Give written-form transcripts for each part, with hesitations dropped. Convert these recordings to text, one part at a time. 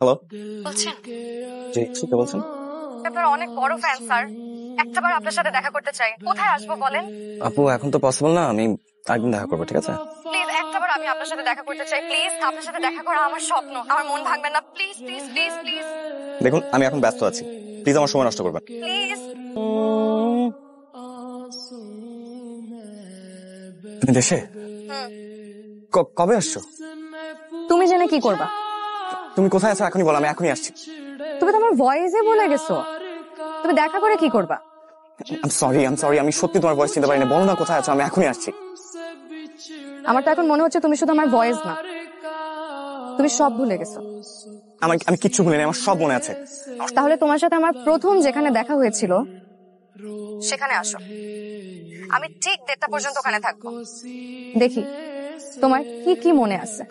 Hello, বলছেন? জি কে বলছেন? আপনার অনেক বড় ফ্যান স্যার, একটাবার আপনার সাথে দেখা করতে চাই। কোথায় আসবো বলেন? আপু এখন তো পসিবল না, আমি একদিন দেখা করবো, ঠিক আছে? প্লিজ একটাবার আমি আপনার সাথে দেখা করতে চাই। প্লিজ, আপনার সাথে দেখা করা আমার স্বপ্ন, আমার মন ভাঙবেন না। প্লিজ প্লিজ প্লিজ প্লিজ দেখুন আমি এখন ব্যস্ত আছি, প্লিজ আমার সময় নষ্ট করবেন। প্লিজ। তুমি দেশে কবে আসছো? তুমি জেনে কি করবা? তুমি কোথায় আছো এখনই বলো, আমি এখনই আসছি। তুমি তো আমার ভয়েসে বলে গেছো, তুমি দেখা করে কি করবা? আই এম সরি, আমি সত্যি তোমার ভয়েস চিনতে পারি না। বলো না কোথায় আছো, আমি এখনই আসছি। আমার তো এখন মনে হচ্ছে তুমি শুধু আমার ভয়েস না, তুমি সব ভুলে গেছো। আমি কিচ্ছু ভুলিনি, আমার সব মনে আছে। তাহলে তোমার সাথে আমার প্রথম যেখানে দেখা হয়েছিল সেখানে আসো, আমি ঠিক 1:30 পর্যন্ত ওখানে থাকবো। দেখি তোমার কি কি মনে আছে।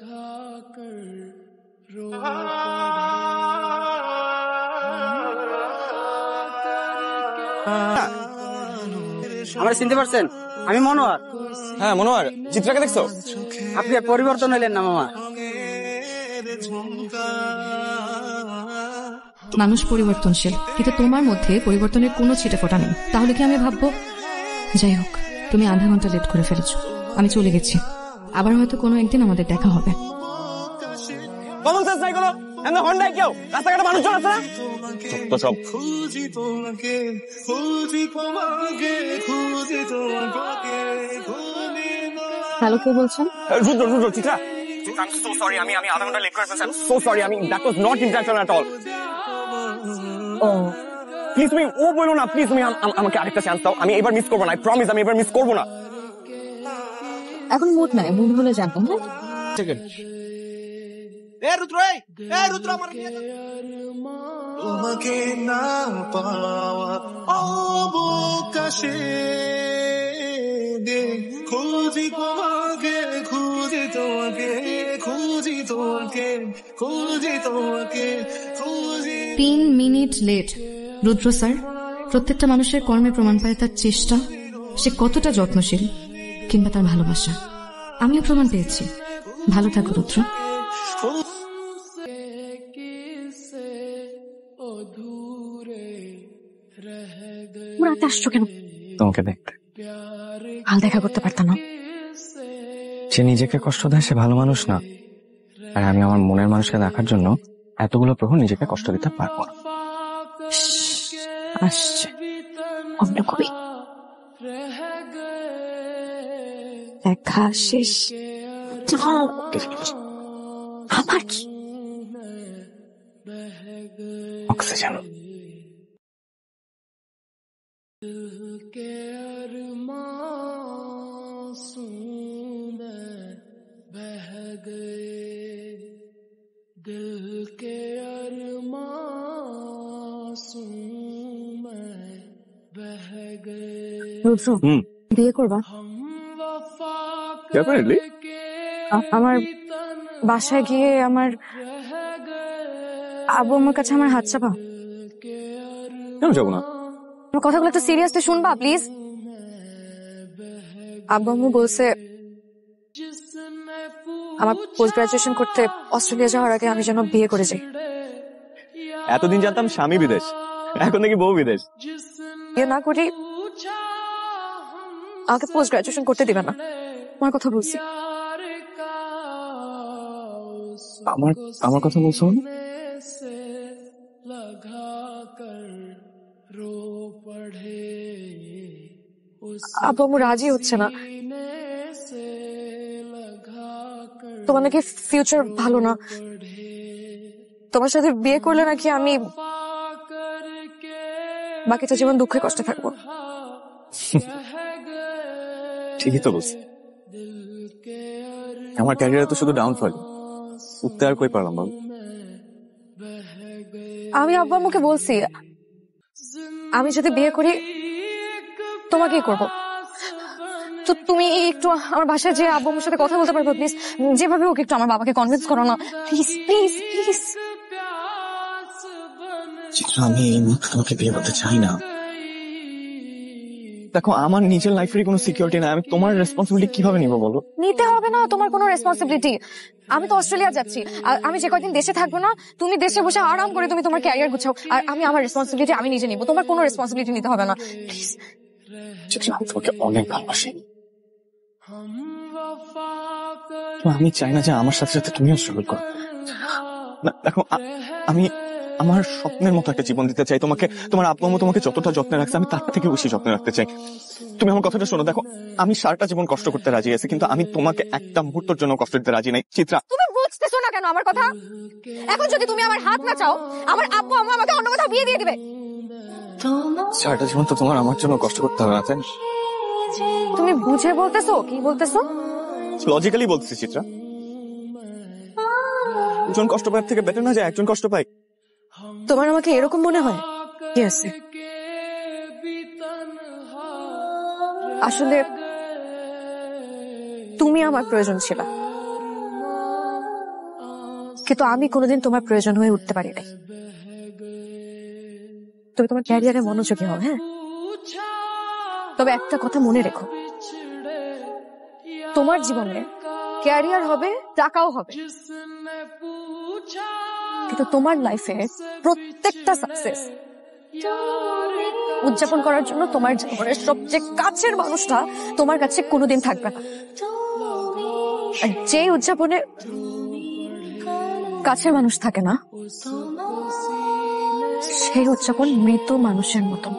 আমার চিনতে পারছেন? আমি মনোয়ার। হ্যাঁ মনোয়ার, চিত্রাকে দেখছো? আপনি আর পরিবর্তন হইলেন না মামা। মানুষ পরিবর্তনশীল, কিন্তু তোমার মধ্যে পরিবর্তনের কোনো ছিটেফোঁটা নেই। তাহলে কি আমি ভাববো যাই হোক তুমি আধা ঘন্টা লেট করে ফেলেছো, আমি চলে গেছি, আবার হয়তো কোনো একদিন আমাদের দেখা হবে। কমন সেন্স নাই কোনো? এমন হন্ডাই কেউ রাস্তাঘাটে মানুষজন আছে না? তো সব হ্যালো, কে বলছেন? রুদ্র চিত্রা, I'm so sorry, আমি আধা ঘন্টা লেট করে ফেলছি। I'm so sorry, that was not intentional at all. ও প্লিজ তুমি ও বলো না, প্লিজ তুমি আমাকে আরেকটা চান্স দাও। আমি এবার মিস করবো না, আই প্রমিস আমি এবার মিস করবো না। এখন মুড নাই, মুড হলে যাবো। রুদ্র আমার তোমাকে না পাওয়া অবকাশে খুঁজি তোমাকে, খুঁজি তোমাকে, খুঁজি তোমাকে, খুঁজি তোমাকে, খুঁজি। 3 মিনিট লেট। রুদ্র স্যার, প্রত্যেকটা মানুষের কর্মে প্রমাণ পায় তার চেষ্টা, সে কতটা যত্নশীল কিংবা তার ভালোবাসা। আমিও প্রমাণ পেয়েছি। ভালো থাকো রুদ্র। রাতে আসছো কেন? তোমাকে দেখতে। কাল দেখা করতে পারতাম না? যে নিজেকে কষ্ট দেয় সে ভালো মানুষ না, আর আমি আমার মনের মানুষকে দেখার জন্য এতগুলো প্রহর নিজেকে কষ্ট দিতে পারবো না। আসছে অন্য কবি। দেখা শেষ। আবার কি? অক্সিজেন। রুদ্র, বিয়ে করবা? ডেফিনেটলি। আমার বাসায় গিয়ে আমার আব্বু আমার কাছে আমার হাত চাপা। কেন যাবো না? আমার কথাগুলো একটু সিরিয়াসলি শুনবা প্লিজ। আব্বু আম্মু বলছে আমার পোস্ট গ্রাজুয়েশন করতে অস্ট্রেলিয়া যাওয়ার আগে আমি যেন বিয়ে করে যাই। এতদিন জানতাম স্বামী বিদেশ, এখন নাকি বউ বিদেশ। বিয়ে না করি আমাকে পোস্ট গ্রাজুয়েশন করতে দিবে না, আমার কথা বলছি। আমার কথা বলছো? আব্বু আম্মু রাজি হচ্ছে না। তোমার নাকি ফিউচার ভালো না, তোমার সাথে বিয়ে করলে নাকি আমি বাকিটা জীবন দুঃখে কষ্টে থাকবো। ঠিকই তো বলছি, আমার ক্যারিয়ারে তো শুধু ডাউনফল, উঠতে আর কই পারলাম বল। আমি আব্বু আম্মুকে বলছি আমি যদি বিয়ে করি তোমাকেই করবো। তো তুমি একটু আমার বাসায় যে আব্বু আম্মুর সাথে কথা বলতে পারবো প্লিজ? যেভাবে হোক একটু আমার বাবাকে কনভিন্স করো না প্লিজ প্লিজ প্লিজ। আমি এই মুহূর্তে তোমাকে বিয়ে করতে চাই না। দেখো আমার নিজের লাইফের কোনো সিকিউরিটি নাই, আমি তোমার রেসপন্সিবিলিটি কিভাবে নিবো বলো? নিতে হবে না তোমার কোনো রেসপন্সিবিলিটি। আমি তো অস্ট্রেলিয়া যাচ্ছি, আর আমি যে কয়দিন দেশে থাকবো না, তুমি দেশে বসে আরাম করে তুমি তোমার ক্যারিয়ার গুছাও, আর আমি আমার রেসপন্সিবিলিটি আমি নিজে নিবো। তোমার কোনো রেসপন্সিবিলিটি নিতে হবে না, প্লিজ। আমি তোমাকে অনেক ভালোবাসি। তো আমি চাই না যে আমার সাথে সাথে তুমিও স্ট্রাগল করো। না, দেখো আমি আমার স্বপ্নের মতো একটা জীবন দিতে চাই তোমাকে। তোমার আব্বু আম্মু তোমাকে যতটা যত্নে রাখছে আমি তার থেকে বেশি যত্নে রাখতে চাই। তুমি আমার কথাটা শোনো। দেখো আমি সারাটা জীবন কষ্ট করতে রাজি আছি, কিন্তু আমি তোমাকে একটা মুহূর্তের জন্য কষ্ট দিতে রাজি নাই। চিত্রা, তুমি বুঝতেছো না কেন আমার কথা? এখন যদি তুমি আমার হাত না চাও, আমার আব্বু আম্মু আমাকে অন্য কোথাও বিয়ে দিয়ে দিবে। সারাটা জীবন তো তোমার আমার জন্য কষ্ট করতে হবে না, তাই না? তুমি বুঝে বলতেছো? কি বলতেছো? লজিক্যালি বলতেছি চিত্রা, দুজন কষ্ট পাওয়ার থেকে বেটার না যে একজন কষ্ট পায়। তোমার আমাকে এরকম মনে হয়? ইয়েস, আসলে তুমি আমার প্রয়োজন ছিল, কিন্তু আমি কোনোদিন তোমার প্রয়োজন হয়ে উঠতে পারি নাই। তুমি তোমার ক্যারিয়ারে মনোযোগী হও, হ্যাঁ? তবে একটা কথা মনে রেখো, তোমার জীবনে ক্যারিয়ার হবে, টাকাও হবে, কিন্তু তোমার লাইফে প্রত্যেকটা সাকসেস উদযাপন করার জন্য তোমার জীবনের সবচেয়ে কাছের মানুষটা তোমার কাছে কোনোদিন থাকবে না। আর যে উদযাপনে কাছের মানুষ থাকে না, সেই উদযাপন মৃত মানুষের মতো।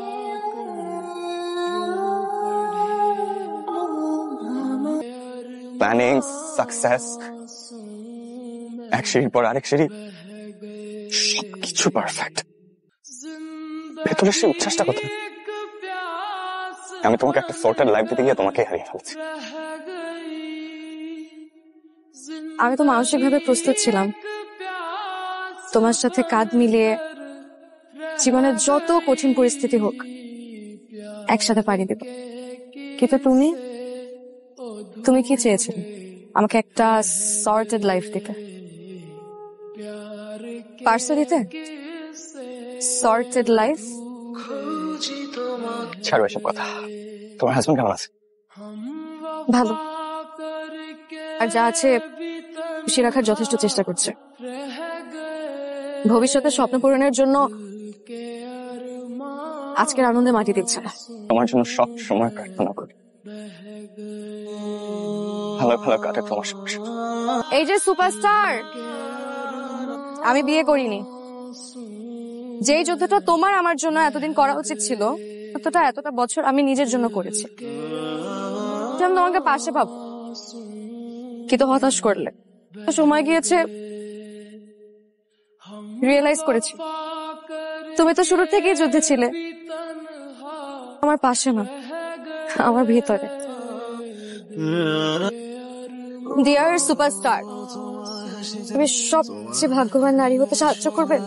প্ল্যানিং, সাকসেস, এক সিঁড়ির পর আরেক সিঁড়ি, সবকিছু পারফেক্ট। ভেতরের সেই উচ্ছ্বাসটা কোথায়? আমি তোমাকে একটা সর্টেড লাইফ দিতে গিয়ে তোমাকে হারিয়ে ফেলছি। আমি তো মানসিকভাবে প্রস্তুত ছিলাম তোমার সাথে কাঁধ মিলিয়ে জীবনের যত কঠিন পরিস্থিতি হোক একসাথে পাড়ি দেব। কিন্তু তুমি কি চেয়েছিলে? আমাকে একটা সর্টেড লাইফ দিতে। পারছো দিতে সর্টেড লাইফ? ছাড়ো এসব কথা। তোমার হাজবেন্ড কেমন আছে? ভালো, আর যা আছে খুশি রাখার যথেষ্ট চেষ্টা করছে। ভবিষ্যতে স্বপ্ন পূরণের জন্য আজকের আনন্দে মাটি দিচ্ছে না। তোমার জন্য সব সময় প্রার্থনা করি ভালো ভালো কাটে তোমার সংসার। এই যে সুপারস্টার, আমি বিয়ে করিনি। যেই যুদ্ধটা তোমার আমার জন্য এতদিন করা উচিত ছিল, এতটা বছর আমি নিজের জন্য করেছি। আমি তোমাকে পাশে পাবো, কিন্তু হতাশ করলে। সময় গিয়েছে, রিয়েলাইজ করেছি তুমি তো শুরু থেকেই যুদ্ধে ছিলে, আমার পাশে না, আমার ভিতরে। ডিয়ার সুপারস্টার, তুমি সবচেয়ে ভাগ্যবান নারী হতে সাহায্য করবে।